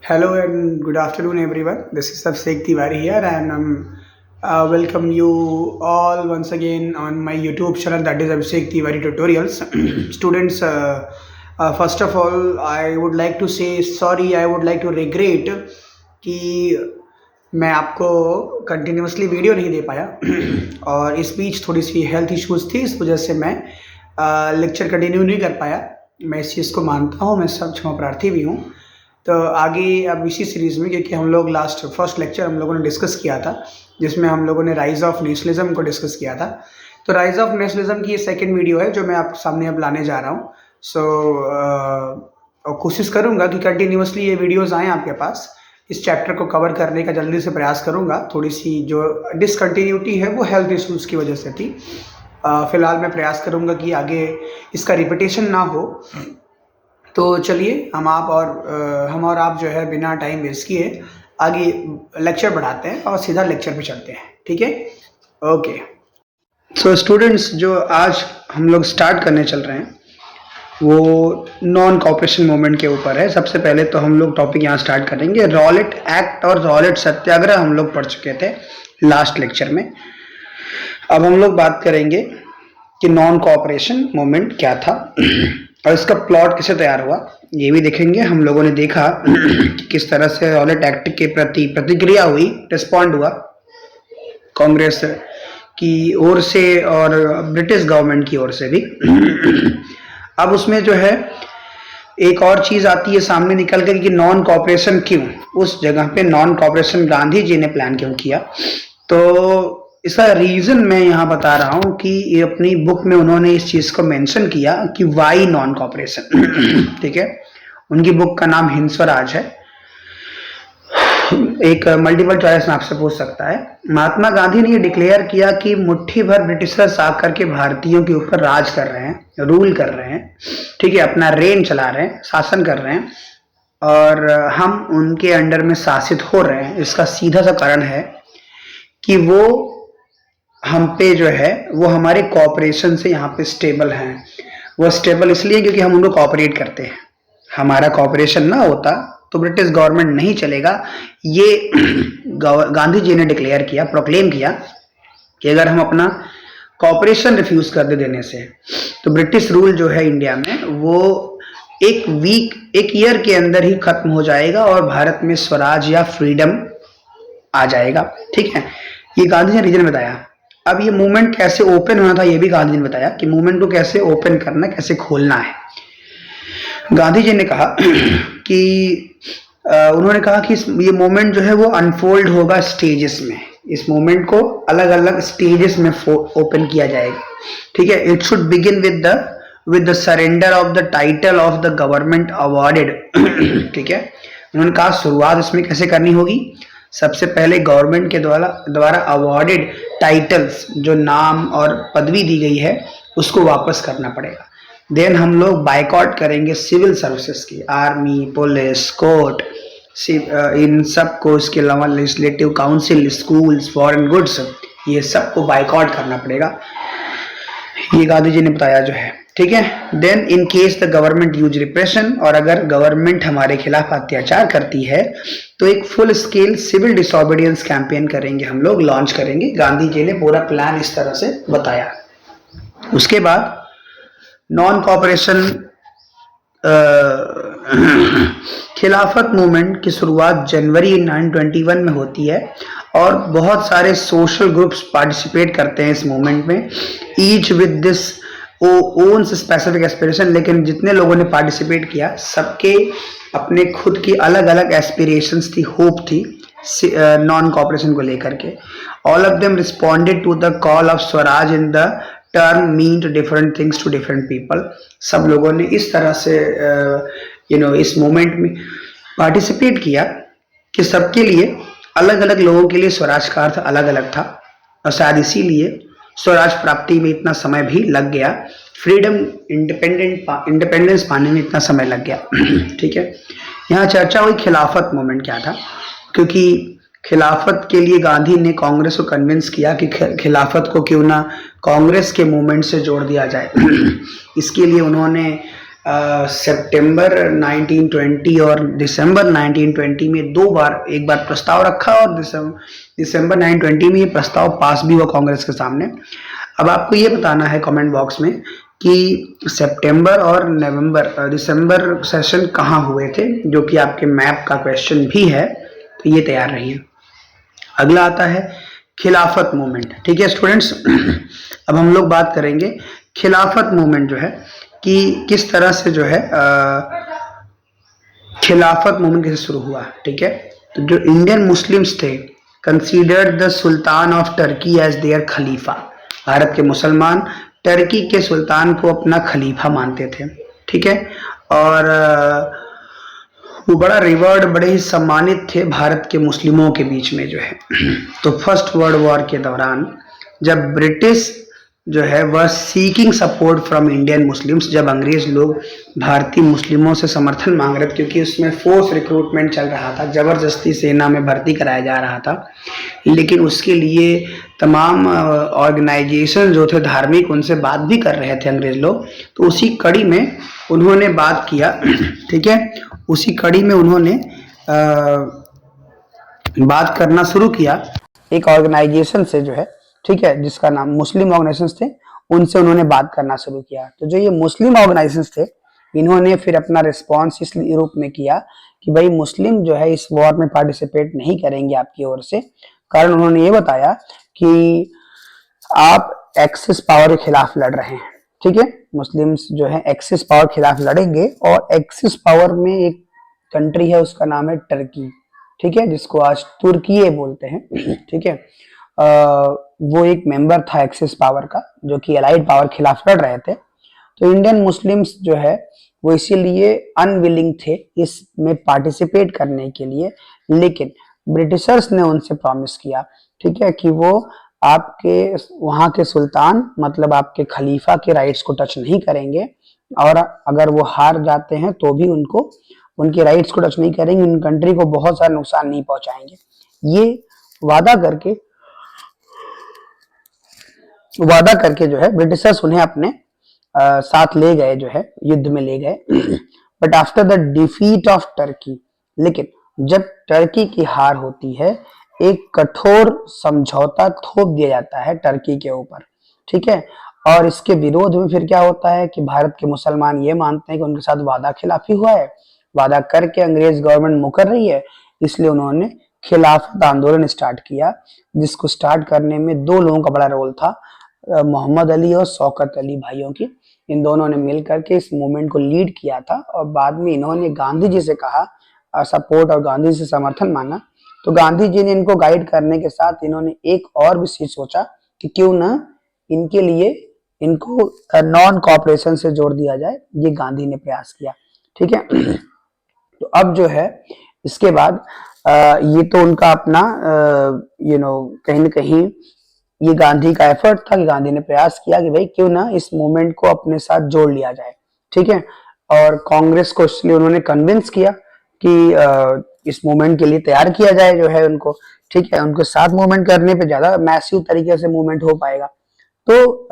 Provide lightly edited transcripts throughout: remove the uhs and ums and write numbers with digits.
Hello and good afternoon, everyone. This is Abhishek Tiwari here, and welcome you all once again on my YouTube channel, that is Abhishek Tiwari Tutorials. Students, first of all, I would like to say sorry. I would like to regret कि मैं आपको continuously video नहीं दे पाया और इस बीच थोड़ी सी health issues थी, इस वजह से मैं लेक्चर कंटिन्यू नहीं कर पाया। मैं इस चीज़ को मानता हूँ, मैं सब क्षमा प्रार्थी भी हूँ। तो आगे अब इसी सीरीज़ में, क्योंकि हम लोग फर्स्ट लेक्चर हम लोगों ने डिस्कस किया था, जिसमें हम लोगों ने राइज़ ऑफ नेशनलिज्म को डिस्कस किया था। तो राइज़ ऑफ नेशनलिज्म की ये सेकंड वीडियो है जो मैं आपके सामने अब लाने जा रहा हूँ। और कोशिश करूँगा कि कंटिन्यूसली ये वीडियोज़ आएँ आपके पास। इस चैप्टर को कवर करने का जल्दी से प्रयास करूँगा। थोड़ी सी जो डिसकंटिन्यूटी है वो हेल्थ इश्यूज़ की वजह से थी। फ़िलहाल मैं प्रयास करूँगा कि आगे इसका रिपीटेशन ना हो। तो चलिए हम और आप जो है बिना टाइम वेस्ट किए आगे लेक्चर बढ़ाते हैं और सीधा लेक्चर पे चलते हैं। ठीक है, ओके। सो स्टूडेंट्स, जो आज हम लोग स्टार्ट करने चल रहे हैं वो नॉन कॉपरेशन मूवमेंट के ऊपर है। सबसे पहले तो हम लोग टॉपिक यहाँ स्टार्ट करेंगे। रॉलेट एक्ट और रॉलेट सत्याग्रह हम लोग पढ़ चुके थे लास्ट लेक्चर में। अब हम लोग बात करेंगे कि नॉन कॉपरेशन मूवमेंट क्या था और इसका प्लॉट कैसे तैयार हुआ, ये भी देखेंगे। हम लोगों ने देखा कि किस तरह से रॉलेट एक्ट के प्रति प्रतिक्रिया हुई, रिस्पॉन्ड हुआ कांग्रेस की ओर से और ब्रिटिश गवर्नमेंट की ओर से भी। अब उसमें जो है एक और चीज आती है सामने निकल कर कि नॉन कॉपरेशन क्यों, उस जगह पे नॉन कॉपरेशन गांधी जी ने प्लान क्यों किया। तो इसका रीजन मैं यहाँ बता रहा हूँ कि ये अपनी बुक में उन्होंने इस चीज को मेंशन किया कि वाई नॉन कॉपरेशन। ठीक है, उनकी बुक का नाम हिंद स्वराज है। एक मल्टीपल चॉइस में आपसे पूछ सकता है। महात्मा गांधी ने ये डिक्लेयर किया कि मुट्ठी भर ब्रिटिशर्स आकर के भारतीयों के ऊपर राज कर रहे हैं, रूल कर रहे हैं, ठीक है, अपना रेन चला रहे हैं, शासन कर रहे हैं और हम उनके अंडर में शासित हो रहे हैं। इसका सीधा सा कारण है कि वो हम पे जो है वो हमारे कॉपरेशन से यहाँ पे स्टेबल हैं। वो स्टेबल इसलिए क्योंकि हम उनको कॉपरेट करते हैं। हमारा कॉपरेशन ना होता तो ब्रिटिश गवर्नमेंट नहीं चलेगा। ये गांधी जी ने डिक्लेयर किया, प्रोक्लेम किया कि अगर हम अपना कॉपरेशन रिफ्यूज कर देने से तो ब्रिटिश रूल जो है इंडिया में वो एक ईयर के अंदर ही खत्म हो जाएगा और भारत में स्वराज या फ्रीडम आ जाएगा। ठीक है, ये गांधी जी ने रीजन बताया। अब ये मूवमेंट कैसे ओपन होना था ये भी गांधी जी ने बताया कि मूवमेंट को कैसे ओपन करना, कैसे खोलना है। गांधी जी ने कहा कि उन्होंने कहा कि ये मूवमेंट जो है वो अनफोल्ड होगा स्टेजेस में। इस मूवमेंट को अलग अलग स्टेजेस में ओपन किया जाएगा। ठीक है, it should begin with the surrender of the title of the government awarded. ठीक है, उन्होंने कहा शुरुआत इसमें कैसे करनी होगी। सबसे पहले गवर्नमेंट के द्वारा अवॉर्डेड टाइटल्स, जो नाम और पदवी दी गई है, उसको वापस करना पड़ेगा। देन हम लोग बाइकआउट करेंगे सिविल सर्विसेज की, आर्मी, पुलिस, कोर्ट, इन सब को। इसके अलावा legislative council, schools, foreign goods, ये सब को बाइकआउट करना पड़ेगा। ये गांधी जी ने बताया जो है। ठीक है, then in case the government use repression, और अगर गवर्नमेंट हमारे खिलाफ अत्याचार करती है तो एक full scale civil disobedience campaign करेंगे, हम लोग लॉन्च करेंगे। गांधी जी ने पूरा प्लान इस तरह से बताया। उसके बाद नॉन कॉपरेशन खिलाफत मूवमेंट की शुरुआत जनवरी 1921 में होती है और बहुत सारे सोशल ग्रुप्स पार्टिसिपेट करते हैं इस मूवमेंट में, each with this owns specific aspiration. लेकिन जितने लोगों ने पार्टिसिपेट किया सबके अपने खुद की अलग अलग एस्पिरेशंस थी, होप थी नॉन कॉपरेशन को लेकर के। All of them responded to the call of swaraj in the term mean two different things to different people. सब लोगों ने इस तरह से इस मूवमेंट में पार्टिसिपेट किया कि सबके लिए, अलग अलग लोगों के लिए स्वराज का अर्थ अलग अलग था और शायद इसीलिए स्वराज प्राप्ति में इतना समय भी लग गया, फ्रीडम इंडिपेंडेंस पाने में इतना समय लग गया। ठीक है, यहाँ चर्चा हुई खिलाफत मूवमेंट क्या था, क्योंकि खिलाफत के लिए गांधी ने कांग्रेस को कन्विंस किया कि खिलाफत को क्यों ना कांग्रेस के मूवमेंट से जोड़ दिया जाए। इसके लिए उन्होंने सितंबर 1920 और दिसंबर 1920 में दो बार, एक बार प्रस्ताव रखा और दिसंबर 1920 में ये प्रस्ताव पास भी हुआ कांग्रेस के सामने। अब आपको ये बताना है कमेंट बॉक्स में कि सितंबर और दिसंबर सेशन कहाँ हुए थे, जो कि आपके मैप का क्वेश्चन भी है, तो ये तैयार रहिए। अगला आता है खिलाफत मूवमेंट। ठीक है स्टूडेंट्स, अब हम लोग बात करेंगे खिलाफत मूवमेंट जो है कि किस तरह से जो है खिलाफत मूवमेंट कैसे शुरू हुआ। ठीक है, तो जो इंडियन मुस्लिम्स थे considered the sultan of Turkey as their खलीफा। भारत के मुसलमान टर्की के सुल्तान को अपना खलीफा मानते थे। ठीक है, और वो बड़ा रिवर्ड, बड़े ही सम्मानित थे भारत के मुस्लिमों के बीच में जो है। तो फर्स्ट वर्ल्ड वॉर के दौरान जब ब्रिटिश जो है वह seeking support from Indian Muslims, जब अंग्रेज लोग भारतीय मुस्लिमों से समर्थन मांग रहे थे, क्योंकि उसमें फोर्स रिक्रूटमेंट चल रहा था, जबरदस्ती सेना में भर्ती कराया जा रहा था, लेकिन उसके लिए तमाम ऑर्गेनाइजेशन जो थे धार्मिक, उनसे बात भी कर रहे थे अंग्रेज लोग। तो उसी कड़ी में उन्होंने बात किया। ठीक है, उसी कड़ी में उन्होंने बात करना शुरू किया एक ऑर्गेनाइजेशन से जो है, ठीक है, जिसका नाम मुस्लिम ऑर्गेनाइजेशन थे, उनसे उन्होंने बात करना शुरू किया। तो जो ये मुस्लिम ऑर्गेनाइजेशन थे, इन्होंने फिर अपना रिस्पॉन्स इस रूप में किया कि भाई मुस्लिम जो है इस वॉर में पार्टिसिपेट नहीं करेंगे आपकी ओर से। कारण उन्होंने ये बताया कि आप एक्सिस पावर के खिलाफ लड़ रहे हैं। ठीक है, मुस्लिम्स जो है एक्सिस पावर के खिलाफ लड़ेंगे, और एक्सिस पावर में एक कंट्री है, उसका नाम है टर्की। ठीक है, जिसको आज तुर्की बोलते हैं। ठीक है, वो एक मेंबर था एक्सिस पावर का, जो कि अलाइड पावर के खिलाफ लड़ रहे थे। तो इंडियन मुस्लिम्स जो है वो इसीलिए अनविलिंग थे इसमें पार्टिसिपेट करने के लिए, लेकिन ब्रिटिशर्स ने उनसे प्रॉमिस किया, ठीक है, कि वो आपके वहां के सुल्तान, मतलब आपके खलीफा के राइट्स को टच नहीं करेंगे, और अगर वो हार जाते हैं तो भी उनको उनके राइट्स को टच नहीं करेंगे, उन कंट्री को बहुत सारा नुकसान नहीं पहुंचाएंगे। ये वादा करके जो है ब्रिटिशर्स उन्हें अपने साथ ले गए, जो है युद्ध में ले गए। But after the defeat of Turkey, लेकिन जब टर्की की हार होती है, एक कठोर समझौता थोप दिया जाता है टर्की के ऊपर। ठीक है, और इसके विरोध में फिर क्या होता है कि भारत के मुसलमान ये मानते हैं कि उनके साथ वादा खिलाफी हुआ है, वादा करके अंग्रेज गवर्नमेंट मुकर रही है, इसलिए उन्होंने खिलाफत आंदोलन स्टार्ट किया, जिसको स्टार्ट करने में दो लोगों का बड़ा रोल था, मोहम्मद अली और शौकत अली भाइयों की। इन दोनों ने मिलकर के इस मूवमेंट को लीड किया था, और बाद में इन्होंने गांधी जी से कहा सपोर्ट और गांधी जी से समर्थन मांगा। तो गांधी जी ने इनको गाइड करने के साथ इन्होंने एक और भी चीज सोचा कि क्यों ना इनके लिए इनको नॉन कॉपरेशन से जोड़ दिया जाए। ये गांधी ने प्रयास किया। ठीक है, तो अब जो है इसके बाद ये तो उनका अपना कहीं ना कहीं ये गांधी का एफर्ट था कि गांधी ने प्रयास किया कि भाई क्यों ना इस मूवमेंट को अपने साथ जोड़ लिया जाए। ठीक है, और कांग्रेस को इसलिए उन्होंने कन्विंस किया कि इस मूवमेंट के लिए तैयार किया जाए जो है उनको। ठीक है, उनके साथ मूवमेंट करने पे ज्यादा मैसिव तरीके से मूवमेंट हो पाएगा। तो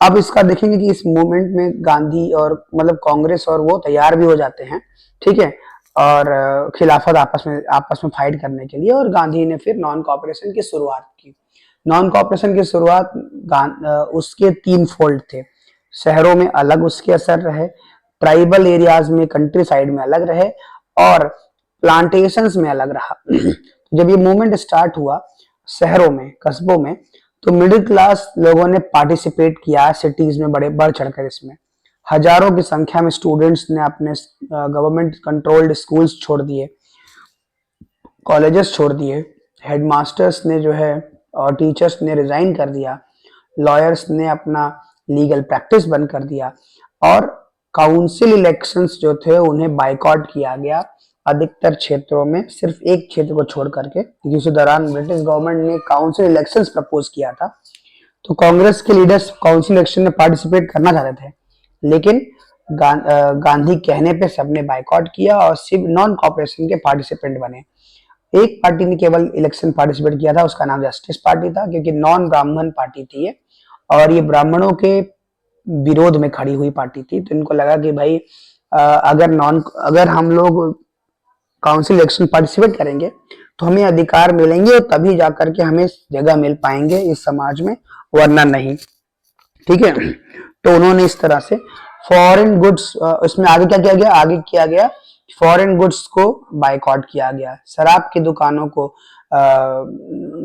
अब इसका देखेंगे कि इस मूवमेंट में गांधी और मतलब कांग्रेस और वो तैयार भी हो जाते हैं। ठीक है, और खिलाफत आपस में फाइट करने के लिए, और गांधी ने फिर नॉन कॉपरेशन की शुरुआत की। नॉन कॉपरेशन की शुरुआत उसके तीन फोल्ड थे। शहरों में अलग उसके असर रहे, ट्राइबल एरियाज में, कंट्री साइड में अलग रहे, और प्लांटेशंस में अलग रहा। जब ये मूवमेंट स्टार्ट हुआ शहरों में, कस्बों में, तो मिडिल क्लास लोगों ने पार्टिसिपेट किया सिटीज में बड़े बढ़ चढ़कर। इसमें हजारों की संख्या में स्टूडेंट्स ने अपने गवर्नमेंट कंट्रोल्ड स्कूल्स छोड़ दिए, कॉलेजेस छोड़ दिए, हेडमास्टर्स ने जो है और टीचर्स ने रिजाइन कर दिया, लॉयर्स ने अपना लीगल प्रैक्टिस बंद कर दिया, और काउंसिल इलेक्शंस जो थे उन्हें बाइकआउट किया गया अधिकतर क्षेत्रों में, सिर्फ एक क्षेत्र को छोड़ करके, क्योंकि उसी दौरान ब्रिटिश गवर्नमेंट ने काउंसिल इलेक्शंस प्रपोज किया था। तो कांग्रेस के लीडर्स काउंसिल इलेक्शन में पार्टिसिपेट करना चाहते थे, लेकिन गांधी कहने पे सबने बाइकआउट किया और सिर्फ नॉन कॉपरेशन के पार्टिसिपेंट बने। एक पार्टी ने केवल इलेक्शन पार्टिसिपेट किया था, उसका नाम जस्टिस पार्टी था, क्योंकि नॉन ब्राह्मण पार्टी थी ये, और ये ब्राह्मणों के विरोध में खड़ी हुई पार्टी थी। तो इनको लगा कि भाई अगर हम लोग काउंसिल इलेक्शन पार्टिसिपेट करेंगे तो हमें अधिकार मिलेंगे और तभी जाकर के हमें जगह मिल पाएंगे इस समाज में, वरना नहीं। ठीक है, तो उन्होंने इस तरह से फॉरेन गुड्स, इसमें आगे क्या किया गया, आगे किया गया फॉरेन गुड्स को बाइकआउट किया गया, शराब की दुकानों को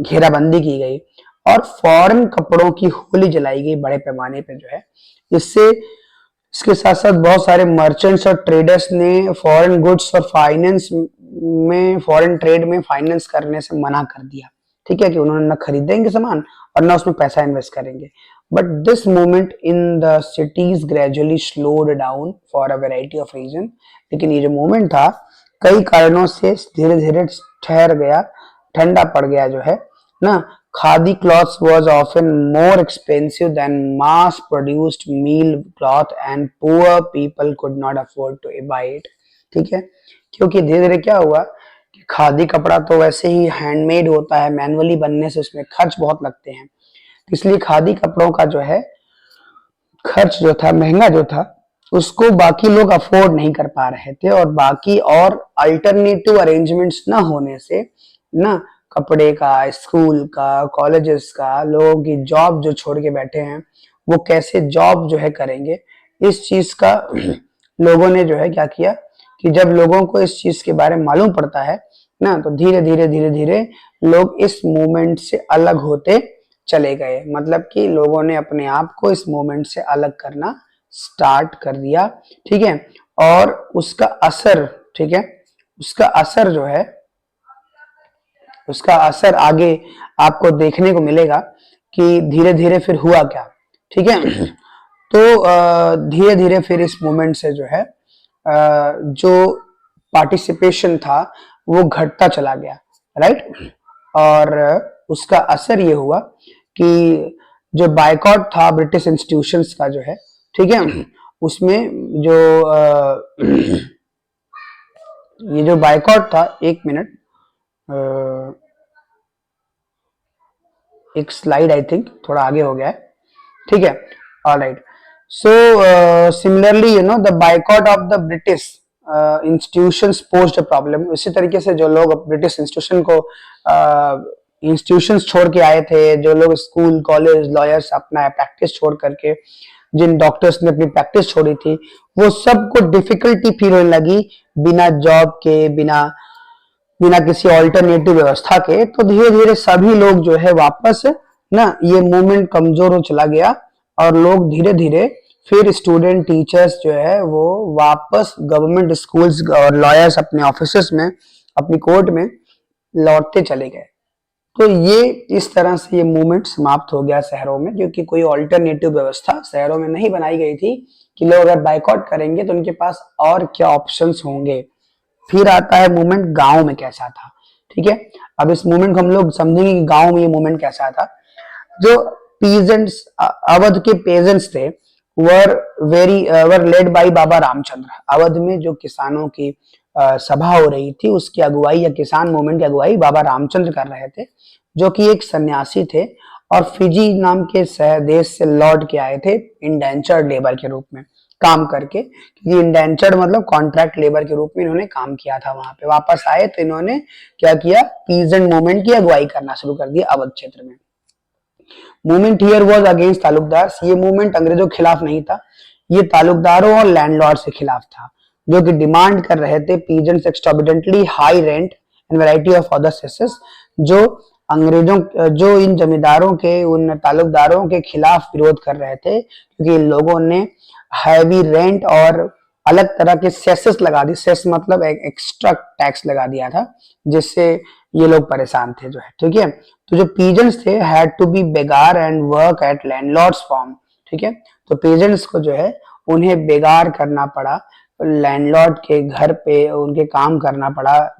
घेराबंदी की गई और फॉरेन कपड़ों की होली जलाई गई बड़े पैमाने पे जो है। इससे इसके साथ साथ बहुत सारे मर्चेंट्स और ट्रेडर्स ने फॉरेन गुड्स और फॉरेन ट्रेड में फाइनेंस करने से मना कर दिया। ठीक है, कि उन्होंने ना खरीदेंगे सामान और ना उसमें पैसा इन्वेस्ट करेंगे। But this movement in the cities gradually slowed down for a variety of reason. लेकिन ये जो मूवमेंट था कई कारणों से धीरे धीरे ठहर गया, ठंडा पड़ गया जो है ना। Khadi cloths was often more expensive than mass produced meal cloth and poor people could not afford to buy it। ठीक है, क्योंकि धीरे धीरे क्या हुआ कि खादी कपड़ा तो वैसे ही हैंडमेड होता है, मैनुअली बनने से उसमें खर्च बहुत लगते हैं, इसलिए खादी कपड़ों का जो है खर्च जो था, महंगा जो था, उसको बाकी लोग अफोर्ड नहीं कर पा रहे थे। और बाकी और अल्टरनेटिव अरेंजमेंट्स ना होने से ना कपड़े का, स्कूल का, कॉलेजेस का, लोगों की जॉब जो छोड़ के बैठे हैं वो कैसे जॉब जो है करेंगे, इस चीज का लोगों ने जो है क्या किया कि जब लोगों को इस चीज के बारे में मालूम पड़ता है ना, तो धीरे धीरे लोग इस मूवमेंट से अलग होते चले गए। मतलब कि लोगों ने अपने आप को इस मूवमेंट से अलग करना स्टार्ट कर दिया। ठीक है, और उसका असर, ठीक है, उसका असर जो है, उसका असर आगे आपको देखने को मिलेगा कि धीरे धीरे फिर हुआ क्या। ठीक है, तो धीरे धीरे फिर इस मूवमेंट से जो है जो पार्टिसिपेशन था वो घटता चला गया, राइट। और उसका असर ये हुआ कि जो बायकॉट था ब्रिटिश इंस्टीट्यूशंस का जो है, ठीक है, उसमें जो ये जो बायकॉट था, एक मिनट, एक स्लाइड आई थिंक थोड़ा आगे हो गया है। ठीक है, alright. So similarly you know the boycott of the British institutions posed a problem. इसी तरीके से जो लोग ब्रिटिश इंस्टीट्यूशन को इंस्टीट्यूशंस छोड़ के आए थे, जो लोग स्कूल, कॉलेज, लॉयर्स अपना प्रैक्टिस छोड़ करके, जिन डॉक्टर्स ने अपनी प्रैक्टिस छोड़ी थी, वो सबको डिफिकल्टी फील होने लगी बिना जॉब के, बिना बिना किसी ऑल्टरनेटिव व्यवस्था के। तो धीरे धीरे सभी लोग जो है वापस ना, ये मूवमेंट कमजोर हो चला गया और लोग धीरे धीरे फिर स्टूडेंट, टीचर्स जो है वो वापस गवर्नमेंट स्कूल्स और लॉयर्स अपने ऑफिसेस में, अपनी कोर्ट में लौटते चले गए। तो ये इस तरह से ये मूवमेंट समाप्त हो गया शहरों में, क्योंकि कोई ऑल्टरनेटिव व्यवस्था शहरों में नहीं बनाई गई थी कि लोग अगर बाइकआउट करेंगे तो उनके पास और क्या ऑप्शंस होंगे। फिर आता है मूवमेंट गांव में कैसा था। ठीक है, अब इस मूवमेंट को हम लोग समझेंगे कि गांव में ये मूवमेंट कैसा था। जो पीजेंट्स, अवध के पेजेंट्स थे, वर लेड बाय बाबा रामचंद्र। अवध में जो किसानों की सभा हो रही थी, उसकी अगुवाई या किसान मूवमेंट की अगुवाई बाबा रामचंद्र कर रहे थे, जो कि एक सन्यासी थे और फिजी नाम के देश से लौट के आए थे इंडेंचर्ड लेबर के रूप में काम करके। क्योंकि इंडेंचर्ड मतलब कॉन्ट्रैक्ट लेबर के रूप में इन्होंने काम किया था वहां पे। वापस आए तो इन्होंने क्या किया, पीजेंट मूवमेंट की अगुवाई करना शुरू कर दिया अवध क्षेत्र में। Movement here was against Talukdar. ये मूवमेंट अंग्रेजों के खिलाफ नहीं था, ये तालुकदारों और लैंडलॉर्ड के खिलाफ था, जो कि डिमांड कर रहे थे peasants exorbitantly high rent and variety of other cesses. जो अंग्रेजों, जो इन जमींदारों के, उन तालुकदारों के खिलाफ विरोध कर रहे थे, क्योंकि इन लोगों ने हैवी रेंट और अलग तरह के सेसेस लगा दी। सेस मतलब एक एक्स्ट्रा टैक्स लगा दिया था, जिससे ये लोग परेशान थे जो है। ठीक है, तो जो पीजेंट्स थे हैड टू बी बेगार and work at landlords farm. ठीक है, तो पीजेंट्स को जो है उन्हें बेगार करना पड़ा, लैंडलॉर्ड के घर पे उनके काम करना पड़ा।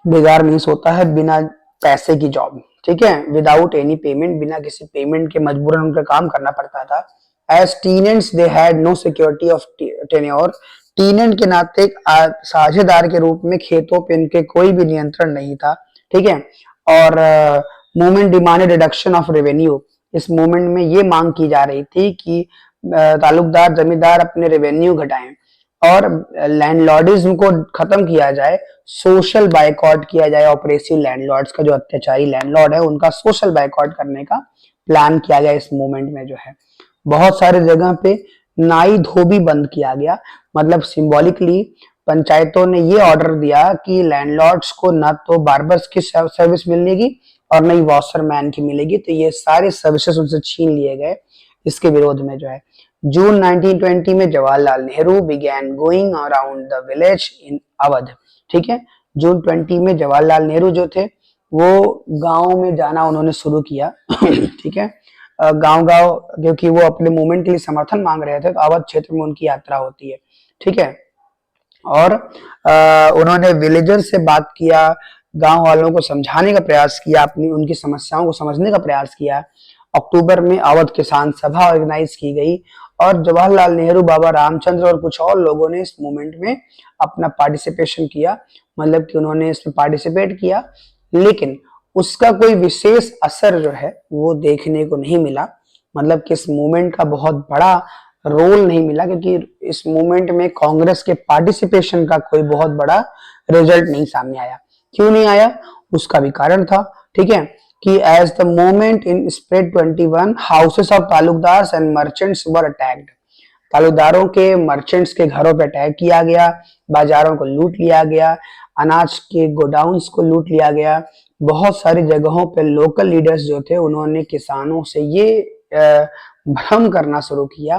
बेगार मीन्स होता है बिना पैसे की जॉब। ठीक है, विदाउट एनी पेमेंट, बिना किसी पेमेंट के मजबूरन उनका काम करना पड़ता था। As tenants they had no security of tenure. Tenant के नाते एक साझेदार के रूप में खेतों पे इनके कोई भी नियंत्रण नहीं था। ठीक है, और movement demanded reduction of revenue. इस मूवमेंट में ये मांग की जा रही थी कि तालुकदार जमींदार अपने रेवेन्यू घटाएं और लैंडलॉर्डिज्म को खत्म किया जाए, सोशल बायकॉट किया जाए। ऑपरेसिव लैंडलॉर्ड्स का जो अत्याचारी लैंडलॉर्ड है उनका सोशल बायकॉट करने का प्लान किया गया इस मूवमेंट में जो है। बहुत सारे जगह पे नाई धोबी बंद किया गया, मतलब सिंबॉलिकली पंचायतों ने ये ऑर्डर दिया कि लैंडलॉर्ड्स को न तो बार्बर्स की सर्विस मिलेगी और न ही वॉशरमैन की मिलेगी, तो ये सारे सर्विसेज उनसे छीन लिए गए इसके विरोध में जो है। जून 1920 में Jawaharlal Nehru began going around the village in Awadh. ठीक है, जून 20 में जवाहरलाल नेहरू जो थे वो गांव में जाना उन्होंने शुरू किया। ठीक है, गांव गांव, क्योंकि वो अपने मूवमेंट के लिए समर्थन मांग रहे थे, तो अवध क्षेत्र में उनकी यात्रा होती है। ठीक है, और उन्होंने विलेजर से बात किया, गांव वालों को समझाने का प्रयास किया, अपनी उनकी समस्याओं को समझने का प्रयास किया। अक्टूबर में अवध किसान सभा ऑर्गेनाइज की गई और जवाहरलाल नेहरू, बाबा रामचंद्र और कुछ और लोगों ने इस मूवमेंट में अपना पार्टिसिपेशन किया, मतलब कि उन्होंने इसमें पार्टिसिपेट किया, लेकिन उसका कोई विशेष असर जो है वो देखने को नहीं मिला। मतलब कि इस मूवमेंट का बहुत बड़ा रोल नहीं मिला, क्योंकि इस मूवमेंट में कांग्रेस के पार्टिसिपेशन का कोई बहुत बड़ा रिजल्ट नहीं सामने आया। क्यों नहीं आया, उसका भी कारण था। ठीक है, कि as the movement in spread 21 houses of taluqdars and merchants were attacked. तालुकदारों के, मर्चेंट्स के घरों पर अटैक किया गया, बाजारों को लूट लिया गया, अनाज के गोडाउन्स को लूट लिया गया। बहुत सारी जगहों पे लोकल लीडर्स जो थे उन्होंने किसानों से ये भ्रम करना शुरू किया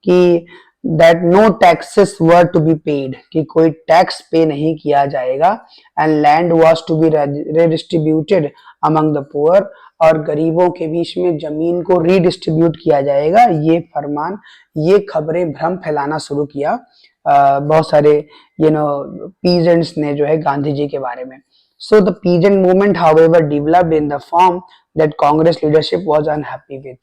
कि that no taxes were to be paid, कि कोई टैक्स पे नहीं किया जाएगा, and land was to be redistributed among the poor, और गरीबों के बीच में जमीन को रीडिस्ट्रीब्यूट किया जाएगा। ये फरमान, ये खबरें, भ्रम फैलाना शुरू किया बहुत सारे पीजेंट्स ने जो है गांधी जी के बारे में। So the peasant movement however developed in the form that Congress leadership was unhappy with.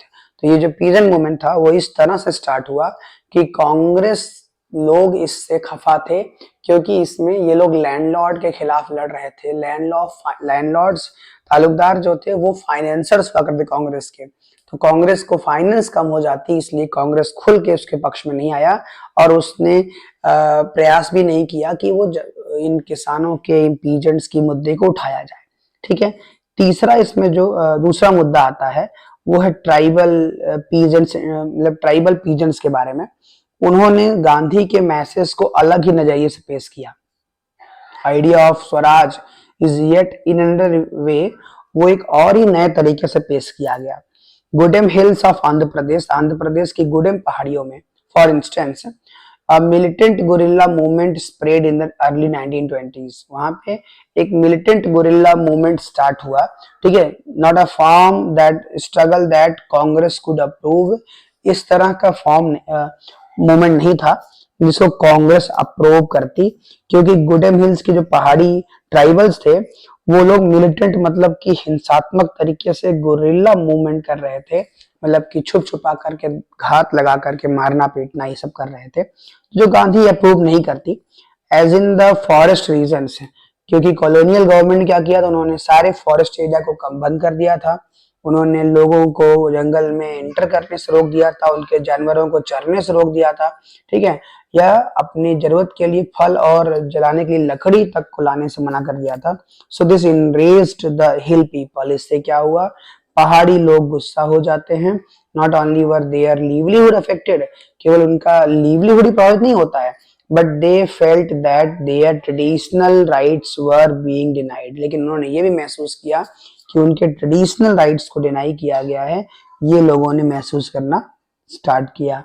तो ये जो पीजेंट मूवमेंट था वो इस तरह से स्टार्ट हुआ कि कांग्रेस लोग इससे खफा थे, क्योंकि इसमें ये लोग लैंडलॉर्ड के खिलाफ लड़ रहे थे। लैंडलॉर्ड्स, तालुकदार जो थे वो फाइनेंसर्स हुआ करते कांग्रेस के, तो कांग्रेस को फाइनेंस कम हो जाती, इसलिए कांग्रेस खुल के उसके पक्ष में नहीं आया और उसने प्रयास भी नहीं किया कि वो इन किसानों के, इन पीजेंट्स की मुद्दे को उठाया जाए। ठीक है, तीसरा इसमें जो दूसरा मुद्दा आता है वो है ट्राइबल पीजेंट्स, मतलब ट्राइबल पीजेंट्स के बारे में। उन्होंने गांधी के मैसेज को अलग ही नजरिए से पेश किया। Idea of Swaraj is yet in under way, वो एक और ही नए तरीके से पेश किया गया। गुडेम हिल्स ऑफ आंध्र प्रदेश, आंध्र प्रदेश की गुडेम पहाड़ियों में for instance militant guerrilla movement spread in the early 1920s। वहां पे एक मिलिटेंट गुरिल्ला मूवमेंट स्टार्ट हुआ। ठीक है, not a form that struggle that Congress could approve. इस तरह का फॉर्म मूवमेंट नहीं था जिसको कांग्रेस अप्रूव करती, क्योंकि गुडेम हिल्स के जो पहाड़ी ट्राइबल्स थे वो लोग मिलिटेंट, मतलब कि हिंसात्मक तरीके से गुरिल्ला मूवमेंट कर रहे थे, मतलब कि छुप छुपा करके, घात लगा करके मारना पीटना ये सब कर रहे थे, जो गांधी अप्रूव नहीं करती। As in the forest regions, क्योंकि कॉलोनियल गवर्नमेंट ने क्या किया था, उन्होंने सारे फॉरेस्ट एरिया को कम बंद कर दिया था। उन्होंने लोगों को जंगल में एंटर करने से रोक दिया था, उनके जानवरों को चरने से रोक दिया था। ठीक है, या अपनी जरूरत के लिए फल और जलाने के लिए लकड़ी तक को लाने से मना कर दिया था। So this enraged the hill people. इससे क्या हुआ, पहाड़ी लोग गुस्सा हो जाते हैं। Not only were their livelihood affected, केवल उनका लिवलीहुड ही प्रभावित नहीं होता है, but they felt that their traditional rights were being denied. लेकिन उन्होंने ये भी महसूस किया कि उनके ट्रेडिशनल राइट्स को डिनाई किया गया है, ये लोगों ने महसूस करना स्टार्ट किया।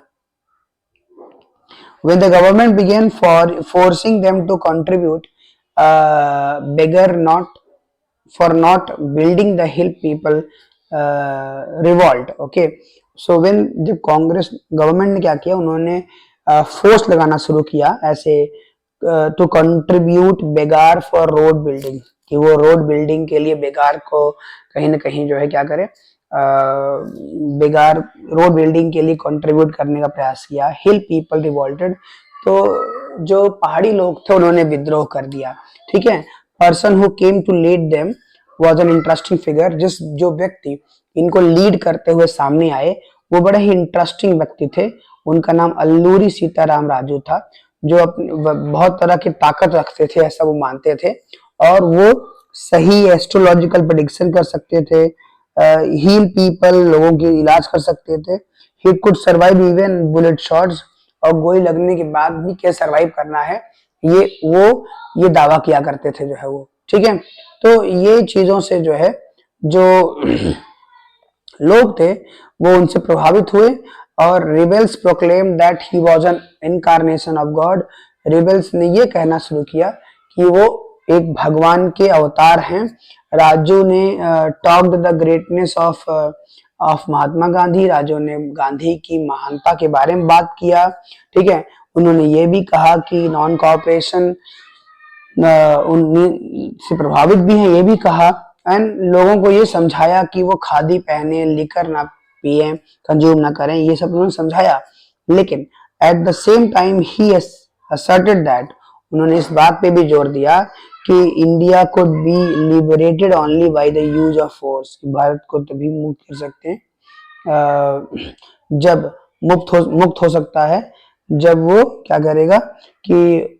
When the government began forcing them to contribute, beggar not building the hill people revolt. Okay, so when जब कांग्रेस गवर्नमेंट ने क्या किया, उन्होंने फोर्स लगाना शुरू किया ऐसे to contribute begar for road building, कि वो रोड बिल्डिंग के लिए बेगार को कहीं ना कहीं जो है क्या करे, बेगार रोड बिल्डिंग के लिए कंट्रीब्यूट करने का प्रयास किया। हिल पीपल रिवॉल्टेड, तो जो पहाड़ी लोग थे उन्होंने विद्रोह कर दिया। ठीक है, person who came to lead them was an interesting figure. जो व्यक्ति इनको लीड करते हुए सामने आए वो बड़े ही इंटरेस्टिंग व्यक्ति थे। उनका नाम अल्लूरी सीताराम राजू था, जो बहुत तरह की ताकत रखते थे ऐसा वो मानते थे, और वो सही एस्ट्रोलॉजिकल प्रेडिक्शन कर सकते थे, हील पीपल, लोगों की इलाज कर सकते थे। He could survive even bullet shots, और गोली लगने के बाद भी क्या सर्वाइव करना है ये दावा किया करते थे जो है वो, ठीक है। तो ये चीजों से जो है जो लोग थे वो उनसे प्रभावित हुए, और rebels proclaim that he was an incarnation of God. Rebels ने ये कहना शुरू किया कि वो एक भगवान के अवतार हैं। राजू ने talked the greatness of Mahatma Gandhi. Raju ने गांधी की महानता के बारे में बात किया, ठीक है। उन्होंने ये भी कहा कि नॉन कॉपरेशन से प्रभावित भी हैं, ये भी कहा, एंड लोगों को ये समझाया कि वो खादी पहने, लिकर ना पिए, कंज्यूम ना करें, ये सब उन्होंने समझाया। लेकिन at the same time he asserted that, उन्होंने इस बात पे भी जोर दिया कि India could be liberated only by the use of force. Bharat को तभी मुक्त कर सकते हैं जब मुक्त हो सकता है जब वो क्या करेगा कि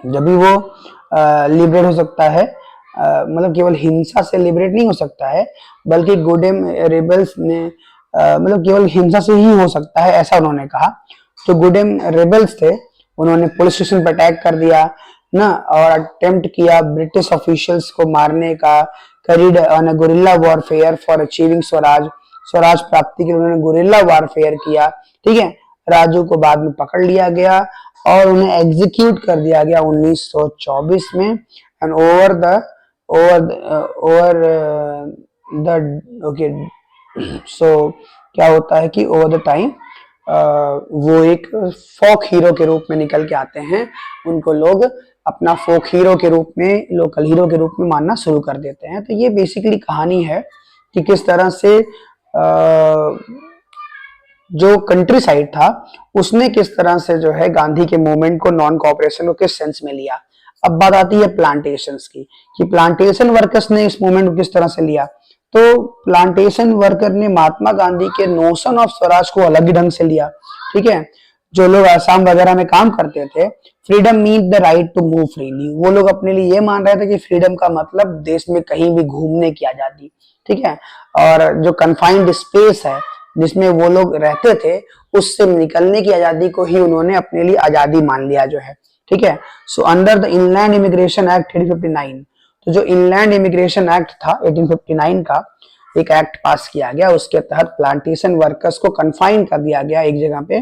जब भी वो लिबरेट हो सकता है, मतलब केवल हिंसा से लिबरेट नहीं हो सकता है, बल्कि गुडेम रेबल्स ने मतलब केवल हिंसा से ही हो सकता है ऐसा उन्होंने कहा। तो गुडेम रेबल्स थे, उन्होंने पुलिस स्टेशन पर अटैक कर दिया ना, और अटेम्प्ट किया ब्रिटिश ऑफिशियल्स को मारने का। Carried on guerrilla warfare for achieving swaraj, swaraj प्राप्ति के लिए उन्होंने गुरिल्ला वॉरफेयर किया, ठीक है। राजू को बाद में पकड़ लिया गया और उन्हें एग्जीक्यूट कर दिया गया 1924 में। एंड ओवर द ओके, सो क्या होता है कि ओवर द टाइम वो एक फोक हीरो के रूप में निकल के आते हैं। उनको लोग अपना फोक हीरो के रूप में, लोकल हीरो के रूप में मानना शुरू कर देते हैं। तो ये बेसिकली कहानी है कि किस तरह से जो कंट्री साइड था उसने किस तरह से जो है गांधी के मूवमेंट को, नॉन कोऑपरेशन को किस सेंस में लिया। अब बात आती है प्लांटेशंस की, कि प्लांटेशन वर्कर्स ने इस मूवमेंट को किस तरह से लिया। तो प्लांटेशन वर्कर ने महात्मा गांधी के नोशन ऑफ स्वराज को अलग ही ढंग से लिया, ठीक है। जो लोग आसाम वगैरह में काम करते थे, freedom mean the right to move freely, वो लोग अपने लिए ये मान रहे थे कि फ्रीडम का मतलब देश में कहीं भी घूमने की आजादी, ठीक है। और जो कन्फाइंड स्पेस है जिसमें वो लोग रहते थे, उससे निकलने की आजादी को ही उन्होंने अपने लिए आजादी मान लिया जो है, ठीक है। So under the inland immigration act 1859, तो जो इनलैंड इमिग्रेशन एक्ट था 1859 का एक एक्ट पास किया गया, उसके तहत प्लांटेशन वर्कर्स को कन्फाइन कर दिया गया एक जगह पे,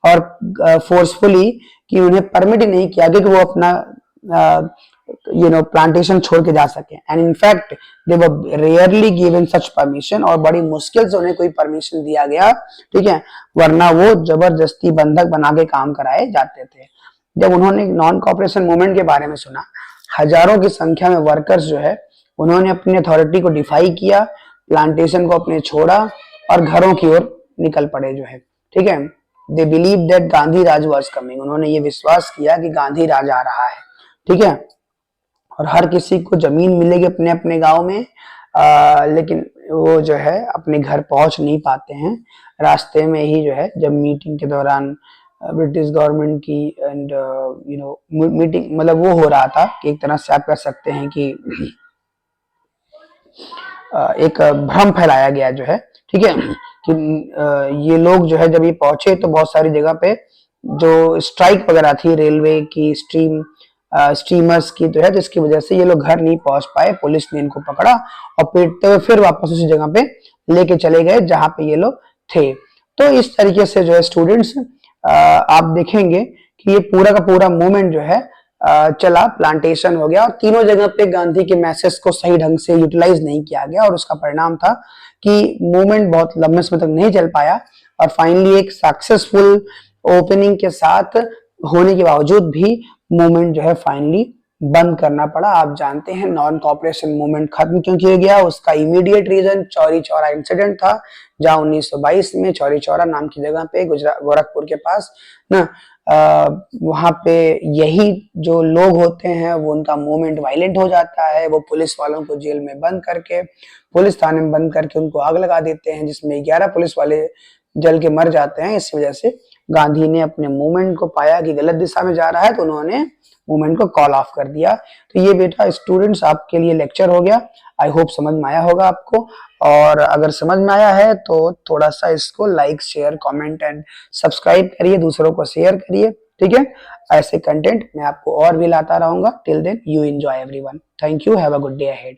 और फोर्सफुली कि उन्हें परमिट ही नहीं किया गया कि वो अपना प्लांटेशन छोड़ के जा सके। And in fact they were rarely given such permission, और बड़ी मुश्किल से उन्हें कोई परमिशन दिया गया, ठीक है, वरना वो जबरदस्ती बंधक बना के काम कराए जाते थे। जब उन्होंने नॉन कॉपरेशन मूवमेंट के बारे में सुना, हजारों की संख्या में वर्कर्स जो है उन्होंने अपनी अथॉरिटी को डिफाई किया, प्लांटेशन को अपने छोड़ा और घरों की ओर निकल पड़े जो है, ठीक है। They believe that Gandhi Raj was coming, उन्होंने ये विश्वास किया कि गांधी राज आ रहा है, ठीक है। और हर किसी को जमीन मिलेगी अपने अपने गांव में, लेकिन वो जो है अपने घर पहुंच नहीं पाते हैं। रास्ते में ही जो है जब मीटिंग के दौरान ब्रिटिश गवर्नमेंट की एंड मीटिंग, मतलब वो हो रहा था कि एक तरह से आप कह सकते हैं कि एक भ्रम फैलाया गया जो है, ठीक है, कि ये लोग जो है जब ये पहुंचे तो बहुत सारी जगह पे जो स्ट्राइक वगैरह थी रेलवे की, स्टीमर्स की जो है, जिसकी वजह से ये लोग घर नहीं पहुंच पाए। पुलिस ने इनको पकड़ा और पीटते हुए फिर वापस उसी जगह पे लेके चले गए जहां पे ये लोग थे। तो इस तरीके से जो है स्टूडेंट्स आप देखेंगे कि ये पूरा का पूरा मूवमेंट जो है चला, प्लांटेशन हो गया, और तीनों जगह पे गांधी के मैसेज को सही ढंग से यूटिलाइज नहीं किया गया, और उसका परिणाम था कि मूवमेंट बहुत लंबे समय तक नहीं चल पाया, और फाइनली एक सक्सेसफुल ओपनिंग के साथ होने के बावजूद भी मूवमेंट जो है फाइनली बंद करना पड़ा। आप जानते हैं नॉन कॉपरेशन मूवमेंट खत्म क्यों किया गया, उसका immediate reason Chauri Chaura incident था, जहां 1922 में चौरी चौरा नाम की जगह पे गुजरात गोरखपुर के पास ना वहां पे यही जो लोग होते हैं वो उनका मूवमेंट वायलेंट हो जाता है, वो पुलिस वालों को जेल में बंद करके, पुलिस थाने में बंद करके उनको आग लगा देते हैं, जिसमें 11 पुलिस वाले जल के मर जाते हैं। इस वजह से गांधी ने अपने मूवमेंट को पाया कि गलत दिशा में जा रहा है, तो उन्होंने मूवमेंट को कॉल ऑफ कर दिया। तो ये बेटा स्टूडेंट्स आपके लिए लेक्चर हो गया। आई होप समझ में आया होगा आपको, और अगर समझ में आया है तो थोड़ा सा इसको like share comment and subscribe करिए, दूसरों को शेयर करिए, ठीक है। ऐसे कंटेंट मैं आपको और भी लाता रहूंगा। Till then you enjoy everyone. Thank you, have a good day ahead.